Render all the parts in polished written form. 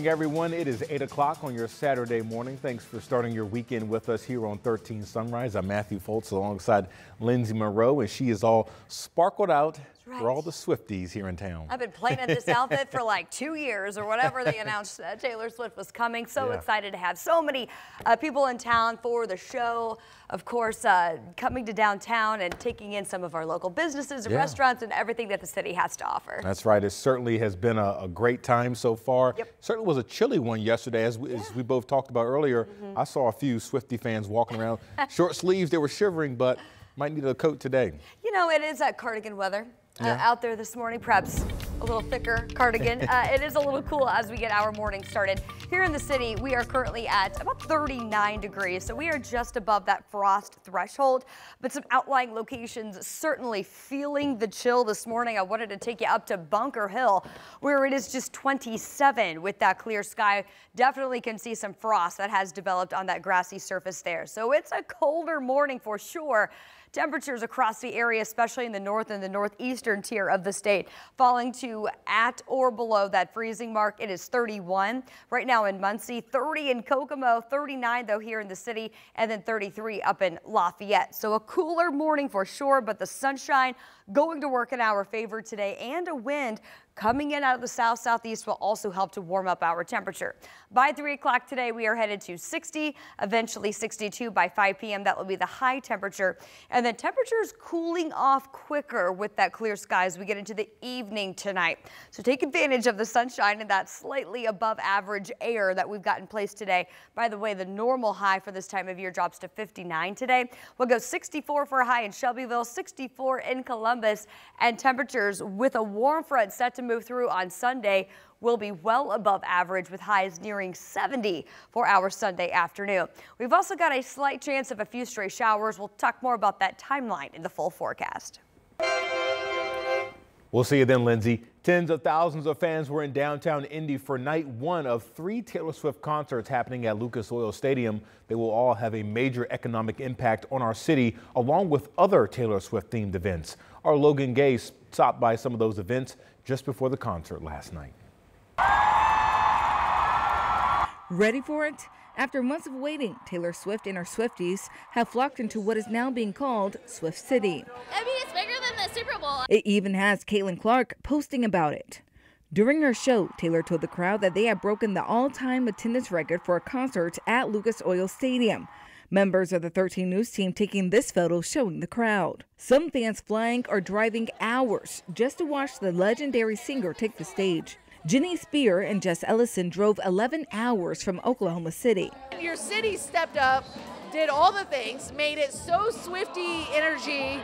Everyone, it is 8 o'clock on your Saturday morning. Thanks for starting your weekend with us here on 13 Sunrise. I'm Matthew Foltz alongside Lindsay Monroe, and she is all sparkled out for all the Swifties here in town. I've been playing at this outfit for like 2 years or whatever they announced Taylor Swift was coming. So excited to have so many people in town for the show. Of course, coming to downtown and taking in some of our local businesses and restaurants and everything that the city has to offer. That's right. It certainly has been a great time so far. Certainly was a chilly one yesterday, as we both talked about earlier. I saw a few Swiftie fans walking around, short sleeves. They were shivering, but might need a coat today. You know, it is cardigan weather out there this morning. Perhaps a little thicker cardigan. It is a little cool as we get our morning started. Here in the city, we are currently at about 39 degrees, so we are just above that frost threshold, but some outlying locations certainly feeling the chill this morning. I wanted to take you up to Bunker Hill, where it is just 27 with that clear sky. Definitely can see some frost that has developed on that grassy surface there. So it's a colder morning for sure. Temperatures across the area, especially in the north and the northeastern tier of the state, falling to at or below that freezing mark. It is 31 right now in Muncie, 30 in Kokomo, 39 though here in the city, and then 33 up in Lafayette. So a cooler morning for sure, but the sunshine going to work in our favor today, and a wind coming in out of the south-southeast will also help to warm up our temperature. By 3 o'clock today, we are headed to 60, eventually 62 by 5 p.m. That will be the high temperature. And then temperatures cooling off quicker with that clear sky as we get into the evening tonight. So take advantage of the sunshine and that slightly above average air that we've got in place today. By the way, the normal high for this time of year drops to 59 today. We'll go 64 for a high in Shelbyville, 64 in Columbus, and temperatures with a warm front set to move through on Sunday will be well above average, with highs nearing 70 for our Sunday afternoon. We've also got a slight chance of a few stray showers. We'll talk more about that timeline in the full forecast. We'll see you then, Lindsay. Tens of thousands of fans were in downtown Indy for night one of 3 Taylor Swift concerts happening at Lucas Oil Stadium. They will all have a major economic impact on our city, along with other Taylor Swift themed events. Our Logan Gay stopped by some of those events just before the concert last night. Ready for it? After months of waiting, Taylor Swift and her Swifties have flocked into what is now being called Swift City. I mean, it's bigger than the Super Bowl. It even has Caitlin Clark posting about it. During her show, Taylor told the crowd that they have broken the all-time attendance record for a concert at Lucas Oil Stadium. Members of the 13 News team taking this photo showing the crowd. Some fans flying or driving hours just to watch the legendary singer take the stage. Jenny Spear and Jess Ellison drove 11 hours from Oklahoma City. Your city stepped up, did all the things, made it so Swiftie energy.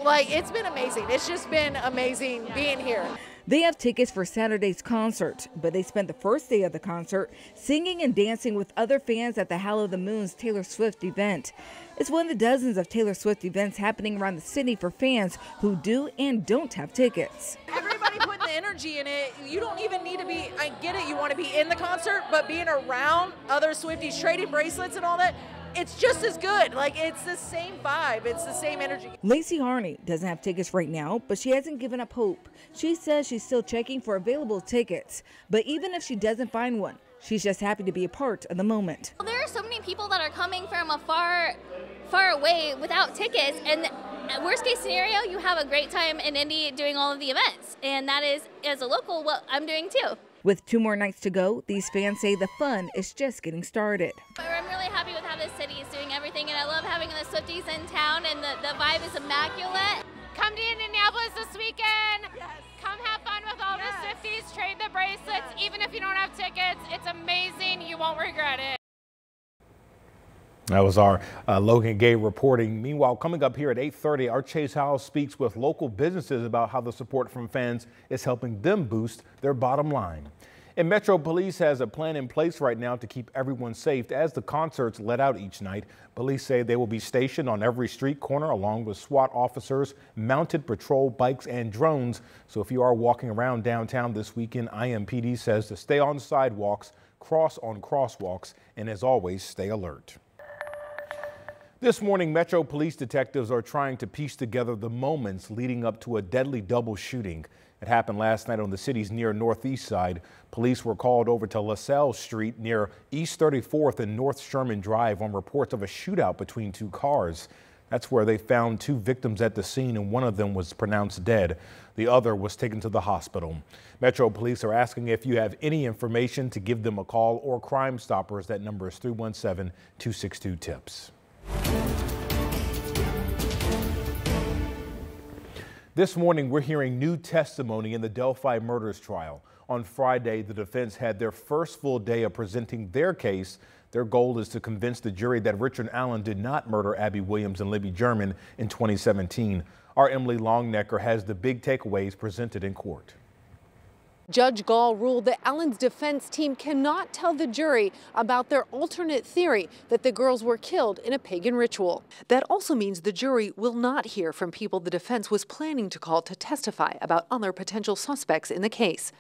Like, it's been amazing. It's just been amazing being here. They have tickets for Saturday's concert, but they spent the first day of the concert singing and dancing with other fans at the Hallow the Moon's Taylor Swift event. It's one of the dozens of Taylor Swift events happening around the city for fans who do and don't have tickets. Everybody putting the energy in it. You don't even need to be, I get it, you want to be in the concert, but being around other Swifties, trading bracelets and all that, it's just as good. Like, it's the same vibe. It's the same energy. Lacey Harney doesn't have tickets right now, but she hasn't given up hope. She says she's still checking for available tickets, but even if she doesn't find one, she's just happy to be a part of the moment. There are so many people that are coming from far away without tickets, and worst case scenario, you have a great time in Indy doing all of the events, and that is, as a local, what I'm doing too. With 2 more nights to go, these fans say the fun is just getting started. I'm really happy with how this city is doing everything, and I love having the Swifties in town, and the vibe is immaculate. Come to Indianapolis this weekend. Yes. Come have fun with all the Swifties, trade the bracelets. Even if you don't have tickets, it's amazing. You won't regret it. That was our Logan Gay reporting. Meanwhile, coming up here at 8:30, our Chase Howell speaks with local businesses about how the support from fans is helping them boost their bottom line. And Metro Police has a plan in place right now to keep everyone safe as the concerts let out each night. Police say they will be stationed on every street corner along with SWAT officers, mounted patrol bikes and drones. So if you are walking around downtown this weekend, IMPD says to stay on sidewalks, cross on crosswalks, and as always, stay alert. This morning, Metro Police detectives are trying to piece together the moments leading up to a deadly double shooting. It happened last night on the city's near northeast side. Police were called over to LaSalle Street near East 34th and North Sherman Drive on reports of a shootout between two cars. That's where they found two victims at the scene, and one of them was pronounced dead. The other was taken to the hospital. Metro Police are asking if you have any information to give them a call or Crime Stoppers. That number is 317-262-TIPS. This morning, we're hearing new testimony in the Delphi murders trial. On Friday, the defense had their first full day of presenting their case. Their goal is to convince the jury that Richard Allen did not murder Abby Williams and Libby German in 2017. Our Emily Longnecker has the big takeaways presented in court. Judge Gall ruled that Allen's defense team cannot tell the jury about their alternate theory that the girls were killed in a pagan ritual. That also means the jury will not hear from people the defense was planning to call to testify about other potential suspects in the case.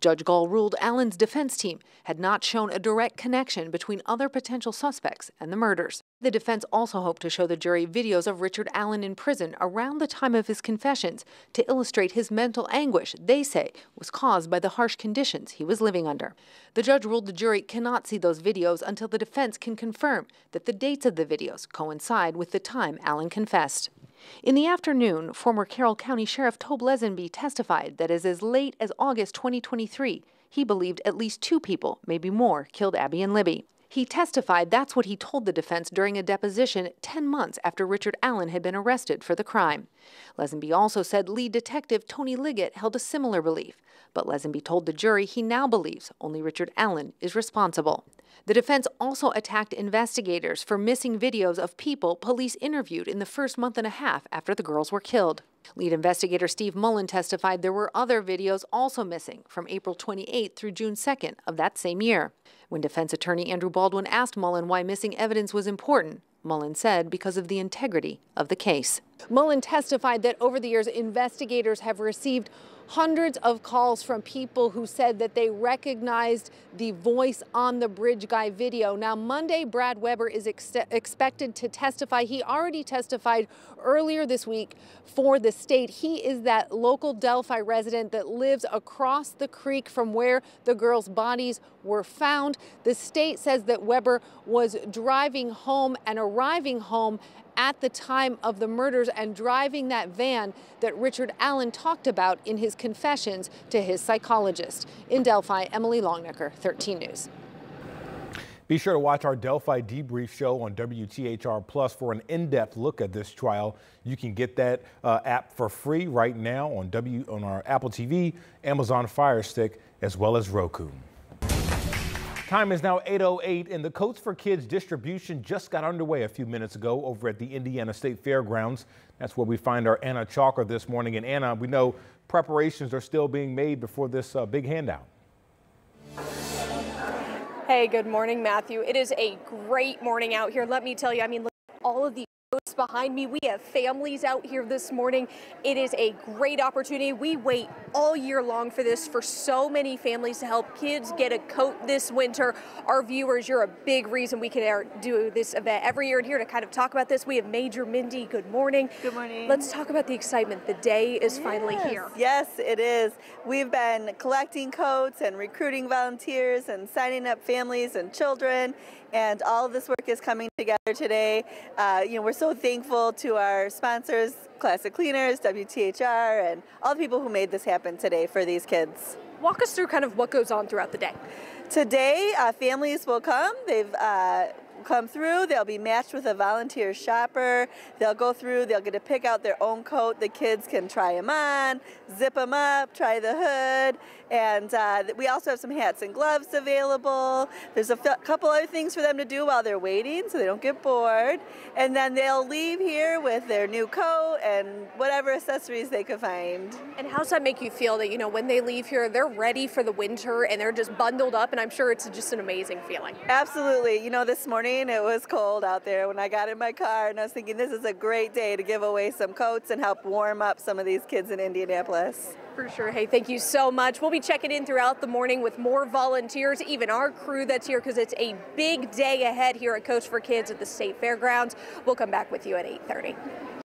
Judge Gall ruled Allen's defense team had not shown a direct connection between other potential suspects and the murders. The defense also hoped to show the jury videos of Richard Allen in prison around the time of his confessions to illustrate his mental anguish they say was caused by the harsh conditions he was living under. The judge ruled the jury cannot see those videos until the defense can confirm that the dates of the videos coincide with the time Allen confessed. In the afternoon, former Carroll County Sheriff Tobe Lesenby testified that as late as August 2023, he believed at least two people, maybe more, killed Abby and Libby. He testified that's what he told the defense during a deposition 10 months after Richard Allen had been arrested for the crime. Lesenby also said lead detective Tony Liggett held a similar belief, but Lesenby told the jury he now believes only Richard Allen is responsible. The defense also attacked investigators for missing videos of people police interviewed in the first month and a half after the girls were killed. Lead investigator Steve Mullen testified there were other videos also missing from April 28th through June 2nd of that same year. When defense attorney Andrew Baldwin asked Mullen why missing evidence was important, Mullen said because of the integrity of the case. Mullen testified that over the years, investigators have received hundreds of calls from people who said that they recognized the voice on the Bridge Guy video. Now, Monday, Brad Weber is expected to testify. He already testified earlier this week for the state. He is that local Delphi resident that lives across the creek from where the girls' bodies were found. The state says that Weber was driving home and arriving home at the time of the murders and driving that van that Richard Allen talked about in his confessions to his psychologist. In Delphi, Emily Longnecker, 13 News. Be sure to watch our Delphi Debrief show on WTHR Plus for an in-depth look at this trial. You can get that app for free right now on our Apple TV, Amazon Fire Stick, as well as Roku. Time is now 8:08, and the Coats for Kids distribution just got underway a few minutes ago over at the Indiana State Fairgrounds. That's where we find our Anna Chalker this morning. And Anna, we know preparations are still being made before this big handout. Hey, good morning, Matthew. It is a great morning out here. Let me tell you, look at all of the coats behind me. We have families out here this morning. It is a great opportunity. We wait all year long for this, for so many families to help kids get a coat this winter. Our viewers, you're a big reason we can do this event every year. And here to kind of talk about this, we have Major Mindy. Good morning. Good morning. Let's talk about the excitement. The day is finally here. Yes, it is. We've been collecting coats and recruiting volunteers and signing up families and children, and all of this work is coming together today. We're so thankful to our sponsors, Classic Cleaners, WTHR, and all the people who made this happen today for these kids. Walk us through kind of what goes on throughout the day. Today, families will come. They've come through. They'll be matched with a volunteer shopper. They'll go through. They'll get to pick out their own coat. The kids can try them on, zip them up, try the hood. And we also have some hats and gloves available. There's a couple other things for them to do while they're waiting so they don't get bored. And then they'll leave here with their new coat and whatever accessories they could find. And how does that make you feel that, when they leave here, they're ready for the winter and they're just bundled up? And I'm sure it's just an amazing feeling. Absolutely. This morning it was cold out there when I got in my car, and I was thinking this is a great day to give away some coats and help warm up some of these kids in Indianapolis. For sure. Hey, thank you so much. We'll be checking in throughout the morning with more volunteers, even our crew that's here, because it's a big day ahead here at Coats for Kids at the State Fairgrounds. We'll come back with you at 8:30.